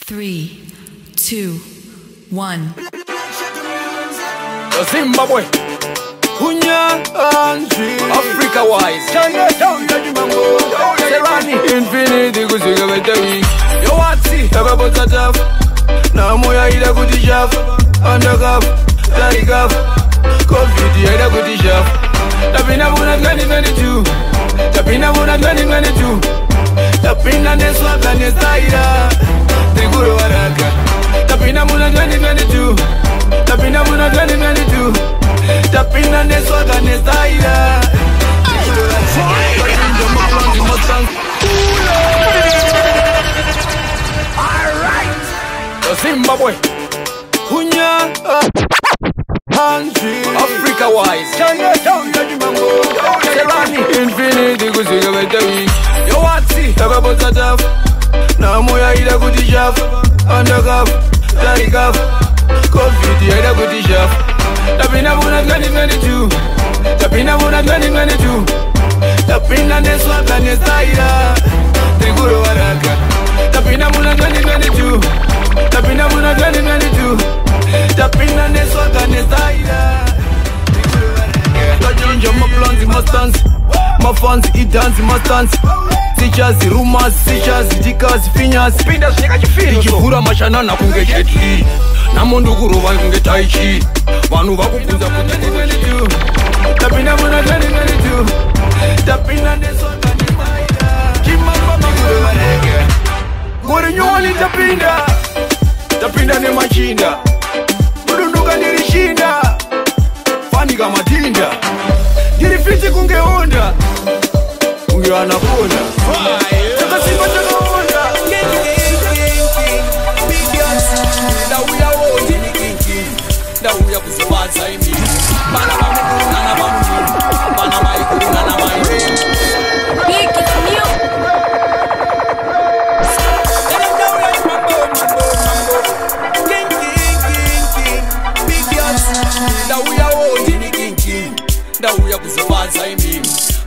3, 2, 1. Zimbabwe, Africa wise, Serani, infinity kusiga betawi. Yo watsi, tababota taf. Na moya ida kutishaf. Undercuff, tarikaf. Covid ida kutishaf. Tapina muna 2022. Tapina muna 2022. Tapina neswa kanesaira. Tiguru waraka. Tapina muna 2022. Tapina muna 2022. Tapina neswa kanesaira. Zimbabwe, Africa wise, Serani, infinity kusiga betawi. Yo watsi, tababota taf. Na moya ida kutishaf. Undercuff, tarikaf. Covid ida kutishaf. Tapina muna 2022. Tapina muna 2022. Tapina neswa kanesaira. Tiguru waraka. Tapina muna 2022. Tapina muna 2022. Tapina neswa kanesaira. Tajinja maplans mastans. Mafans idance mastans. Teachers rumors, teachers dikas finyas. Pinda shika chifiri. Chifura mashanana kunge jetli. Namundu kuruva kunge taichi. Vanu vakupunza kunge 2022. Tapina muna 2022. Tapina neswa kanesaira. Chimamba maguru wareke. Gori nyoli tapinda. Tapinda ne machinda. Mudunduka nirishinda. Fani kama tinda. Nirifiti kunge onda. Kunge anakonda. Taka simba taka onda. Now we are all in the king. Now we are kuzibaza imi. Bana bamu nana bamu. Bana mai nana mai. Big new. Ndauya kuzibaza imi.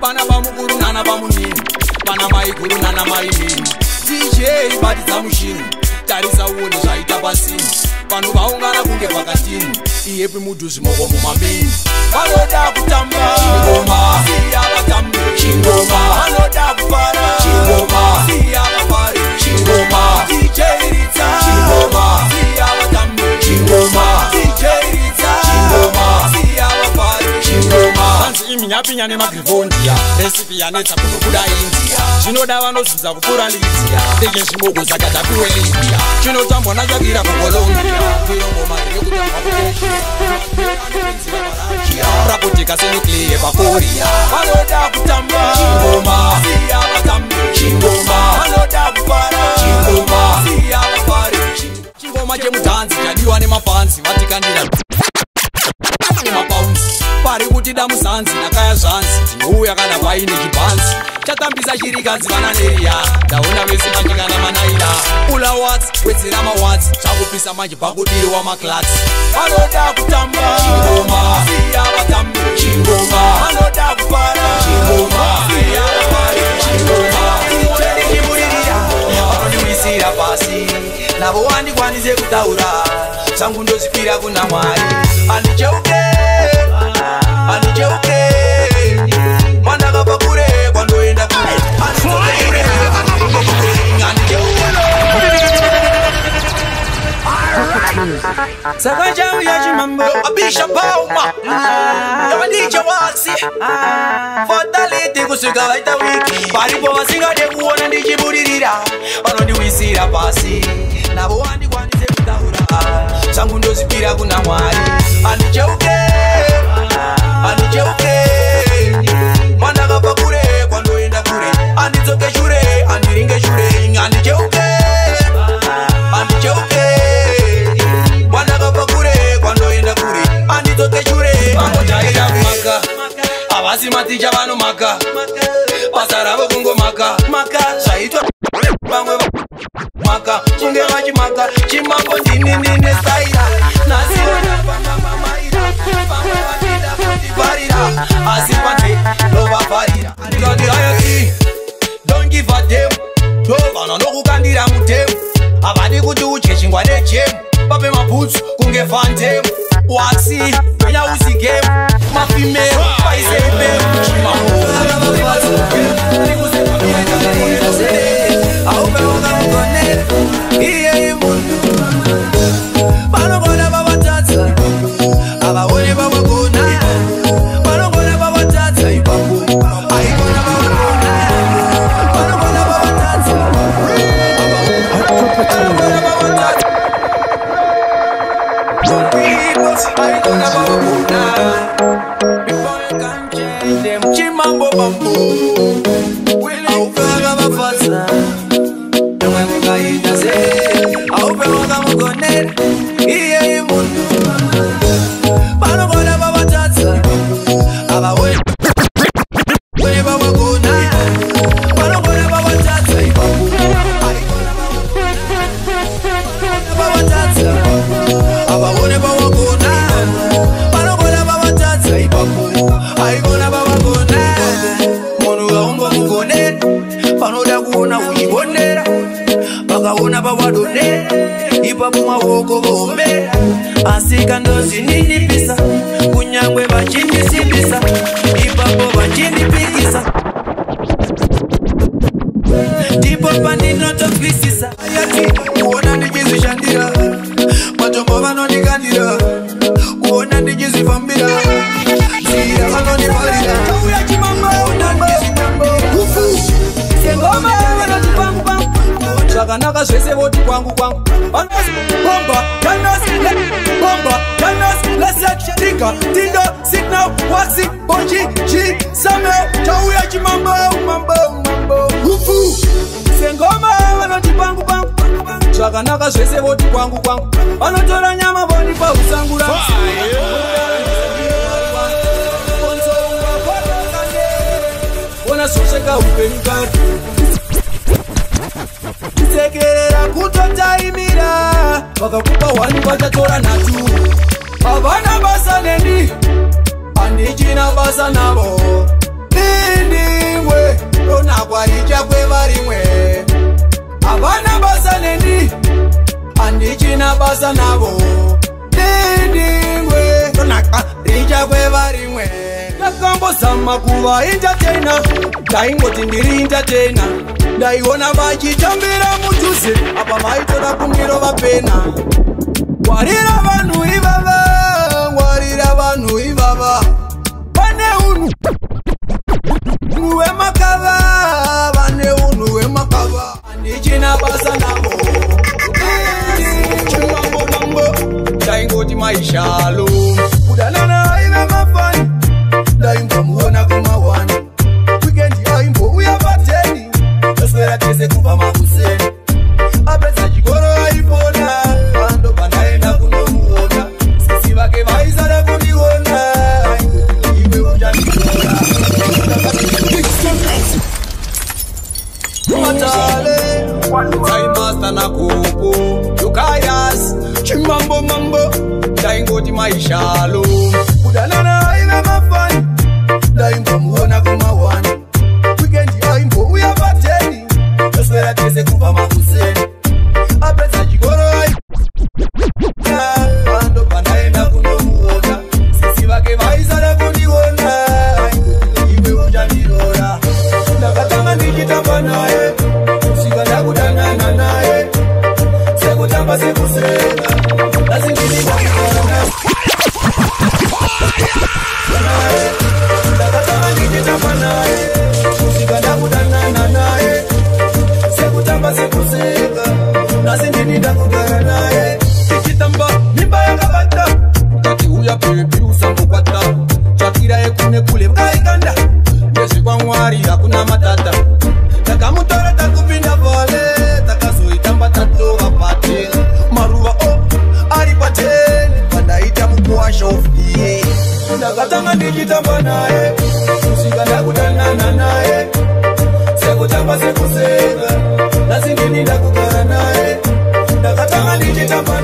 Bana bamukuru nana bamunini. Bana maikuru nana maimini. DJ badza mushini. Tarisa uone zvaita pasini. Vanhu vaungana kunge pakatini. Iyepi mudhuzi moko mumamini. Vanoda kutamba chingoma. Siya vatambi chingoma. Vanoda kufara chingoma. Siya vafari chingoma. DJ Ritza chingoma. Siya vatambi chingoma. DJ Ritza chingoma. Siya vafari chingoma. Hanzi iminyapinya nemagrivondia. Recipe yanetsa kunobuda India. Zvinoda vanozvidza kupfuura ndikitiya. Ndege zvimbogo zakatapiwe India. Chinotambwa nachakira kuColombia. Ngoma yekutambwa kuAsia. Prakotika senuclear pakoria. Vanoda kutamba chingoma. Siya vatambi chingoma. Vanoda kufara chingoma. Siya vafari chingoma chemutanzi chadiwa nemafanzi vatikandira mapaunzi. Pari kuti damusanzi nakaya zvanzi. Tinouya kana paine chibhanzi. Chatambisa chirikadzi vananeria. Ndaona vese machikana manaira. Ula watsi, wetsera mawatsi. Chakupisa manje pakudiri wamaklats. Vanoda kutamba chingoma. Siya vatambi chingoma. Vanoda kufara chingoma. Siya vafari chingoma. Chimuririra vanondiwisira pasi. Navo wandikwanise kutaura. Changu ndozvipira kuna Mwari. Andicheuke, andicheuke. Mandakabva kure kwandoenda kure. Andidzoke kure, andicheuke. Saka chauya chimambo abisha pauma. Yavandicha watsi. Fatality kusvika vaita wiki. Paripo vasingade kuona ndichibudirira. Vanondiwisira pasi. Navo wandikwanise kutaura. Changu ndozvipira kuna Mwari. Andicheuke, andicheuke. Mandakabva kure kwandoenda kure. Andidzoke shure, andiringe shure. Andicheuke, andicheuke. Mandakabva kure kwandoenda kure. Andidzoke shure. Vangojaira kumaka. Avasi maticha vanomaka. Basa ravo kungomaka. Zvaitwa vamwe maka. Kunge vachimaka. Chimambo ndini saira. Nasiona pamamaira. Vamwe vachida kutifarira. Asi pande novafarira. Andikandira yaki. Don't give a damn. Dovana nokukandira mutemu. avadi kuti uchechingwa nejemu pape mabhutsu kunge fandemu waxi yausi game mafimero paiseibe asika ndozi nini pisa kunyangwe bachini sibisa ipapo bachini pikisa tipo pandino tokwisisa ayati kuona ndijizishandira matombo vanondikandira kuona ndijizifambira zira vanondifarira uya chimambo ufu sengoma vanotipangupang zvakanaka zvese voti kwangu bomba canos lesekshadika tindo signal waxi bonji ji sameo tauya chimambo ufu sengoma vanotipangu zvakanaka zvese voti kwangu vanotora nyama vonipa usangura ona sosheka upenyu kari kutekerera kutotaimira vakakupa wani vachatora nhatu havana basa neni handichina basa navo indingwe ronakwa richakwe varimwe havana basa neni handichina basa navo indingwe ronakwa richakwe varimwe ndakambozama kuva entertainer ndaingoti ndiri entertainer ndaiona vachichambira mudhuze apa vaitora kumiro vapena ngwarira vanhu ivava vane unhu hwemakava vane unhu hwemakava handichina basa navo chimambo ndaingoti maishalo kudanana aive mafani ndaimbomuona kumawani wikendi aimbouya pateni toswera tese kubva makuseni apedza chikoro aipona ando panaenda kunomuona sisi vake vaisada kundiona iwe uchandiona matale taimasta nakopo yukayas chimambo ndaingoti maishalo kudanana aive mafani ndaimbomuona kumawani wikendi aimbouya pateni toswera tese kubva makuseni apedza chikoro ando panaenda kunomuona sisi vake vaisada kundiona iwe uchandiona ndakatanga ndichitamba naye kusvika ndakudanana naye sekutamba sekuseka asi ndinidakutana ndakatanga ndichitamba naye kusvika ndakudanana naye sekutamba sekuseka nasi ndini ndakugara naye tichitamba mimba yakabata kati uya bebi usambokwata tsvakira yekune kule kaikanda ndezvekwamwari hakuna matata takamutora takupinda vale takazoitamba tatova pate maruva ari pateni pandaita mukuwasha ofie ndakatanga ndichitamba naye kusvika ndakudanana naye sekutamba sekuseka nasi ndini ndakugara naye ndakatanga ndichitamba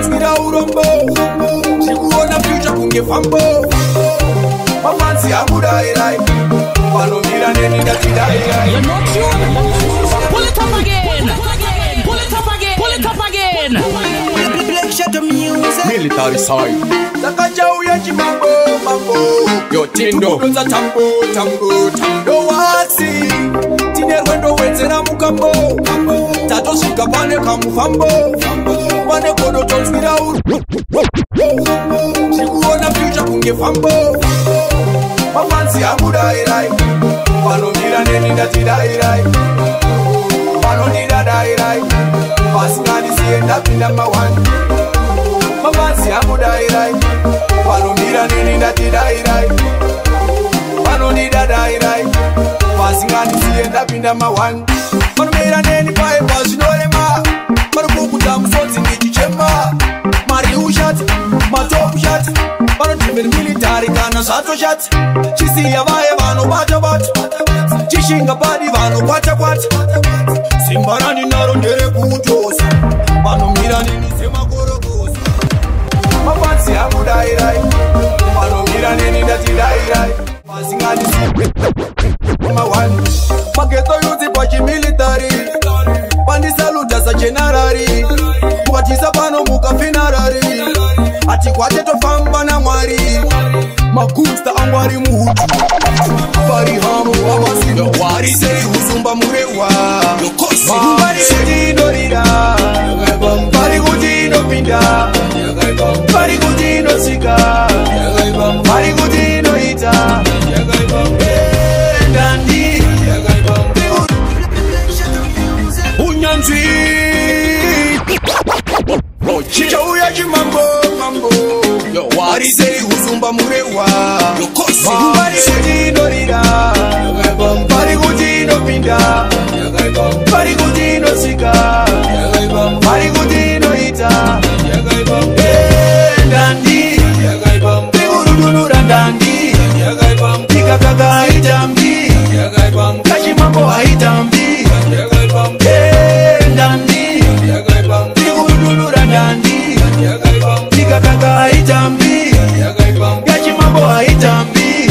tonzwira urombo ndikuona future kunge fambo mafansi akudairai vanomira neni ndatidairai. You're not sure? Pull it up again. Pull it up again. Pull it up again. Black Shadow Music. Military side takachauya chimambo mambo yotindo kudonza tambo tambo tambo wasi tine rwendo wenzera mukambo tatosvika pane kamufambo pane godo tonzwira ndikuona future kunge fambo mafansi akudairai vanomira neni ndatidairai vanondidadairai vasinganisiye ndapinda mawani mafansi akudairai vanomira neni ndatidairai vanondidadairai vasinganisiye ndapinda mawani vanomira neni paepa zvinorema varikukuta musodzi ndichichema mari ushati matopushati vanotiveri militari kana zvatoshati chisiya vaye vanobata-bata chishinga padi vanokwata-kwata simba randinaro nderekuutosa vanomira neni semakorokosa mafansi akudairai vanomira neni ndatidairai vasinganisi mawani mageto yudzi pachimilitari pandisaluta sajenarari mukatisa pano mukafinarari atikwate tofamba namwari magusta angwari muhutu parihamu wavasino warisei husumba murewa pari kuti inorira pari kuti inopinda pari kuti inosvika pari kuti inoita ndandi unyanzvi chichauya chimambo mambo warisei husumba murewa pari kuti inorira pari kuti inopinda pari kuti inosvika pari kuti inoita ndandi ndikurudunura ndandi tikakaka haitambi kachimambo haitambi ndandi ndikurudunura ndandi tikakaka haitambi kachimambo haitambi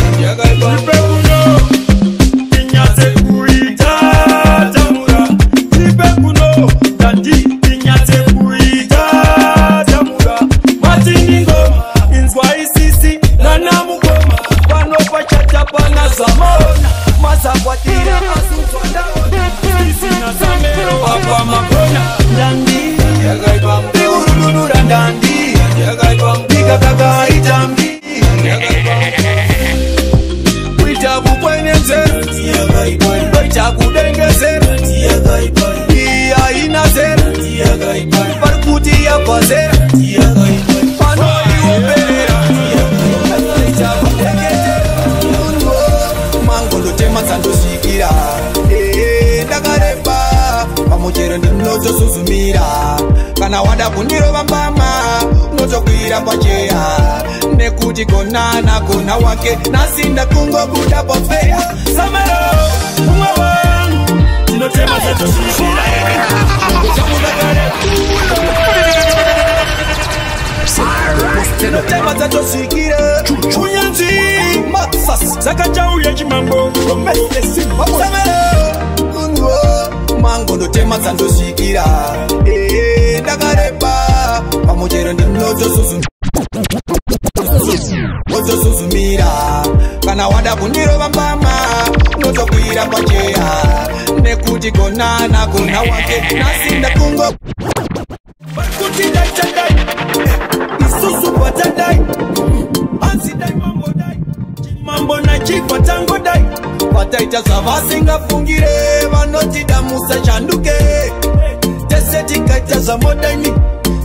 kana wada kundirova mbama unotokwira pacheya nekuti konana kona wake nasinda kungobuda pofeya samero umwe wangu tinotema zatoshishira tinotema zatoshikira unyanzi matsas zakachauya chimambo samero mango ndotema dzandosvikira ndakareba pamochero ndinotosuzumira kana wada kundirova mbama unotokwira pacheya nekuti konana kona wake nasinda kungo kuti daichadai isusu patadai ansidai mambo dai chimambo nachifa tangodai pataita zvavasingafungire vanotidamusa chanduke tese tikaita zvamodaini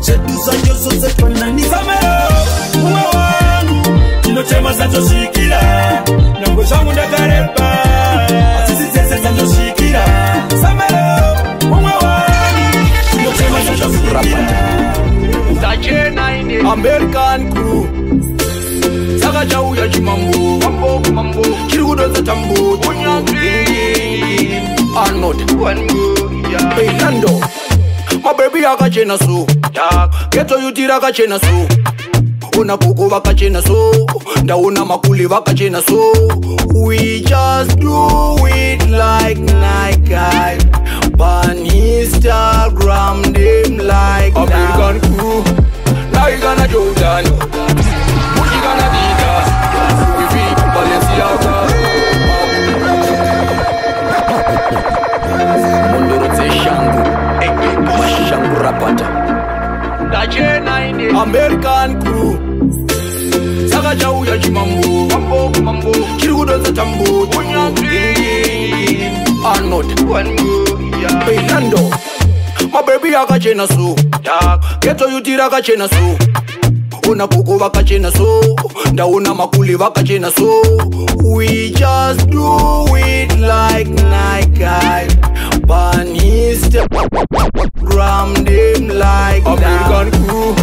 zvedusa njoso zefanani samero umwe wangu tinotema zvatosvikira nyango zvangu ndakareba asisi dzese dzatosvikira samero umwe wangu tinotema zvatosvikira tachena ine American crew saka chauya chimambo mambo chiri kudonza tambo Arnold Fernando my baby akachena so Geto yutira kachena so Una koko vakachena so Ndaona makuli vakachena so We just do it like Nike Pan Instagram them like American crew Now you gonna Jordan Gucci gonna Adidas We be Balenciaga Mondoroze Shangu Shangu Rapata American crew Saka chauya chimambo Chirugodoza tambo Arnold Bailando My baby akachena so Geto yutira akachena so Una koko vakachena so Ndaona makuli vakachena so We just do it like Nike Pan Instagram them like American crew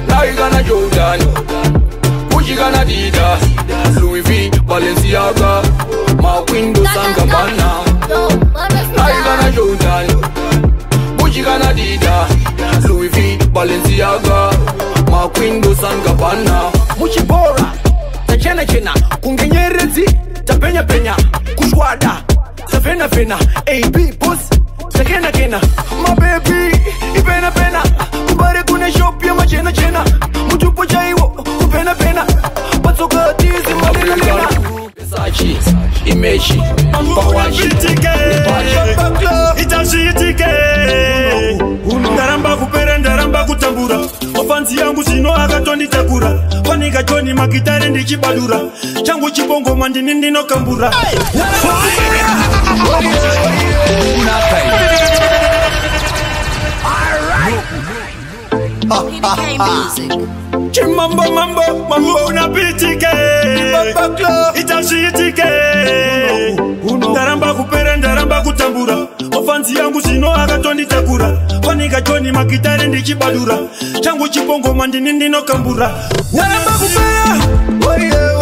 Now you gonna Jordan Gucci gonna Adidas Louis V, Balenciaga My windows and Gabbana Now you gonna Jordan Gucci gonna Adidas Louis V, Balenciaga My windows and Gabbana Muchibora Tachena chena Kungenyerezi Tapenya penya Kushwada Tafena fena AB boss Takena kena My baby Ipena pena Kubare kune shop ya machena chena Mutupo chaiwo Kupena pena Patsoka tizi malina lina Versace Imechi Pawashi Itashitike Ndaramba kupera ndaramba kutambura Ofansi yangu zino akatonitakura Kwanika joni makitare ndichibadura Changu chibongo mandini ndino kambura Chimambo mambo mambo unapitike Itashitike Ndaramba kupera ndaramba kutambura Ofansi yangu zino akatonitakura Kwanika joni makitare ndichibadura Changu chibongo mandini ndino kambura Ndaramba kupera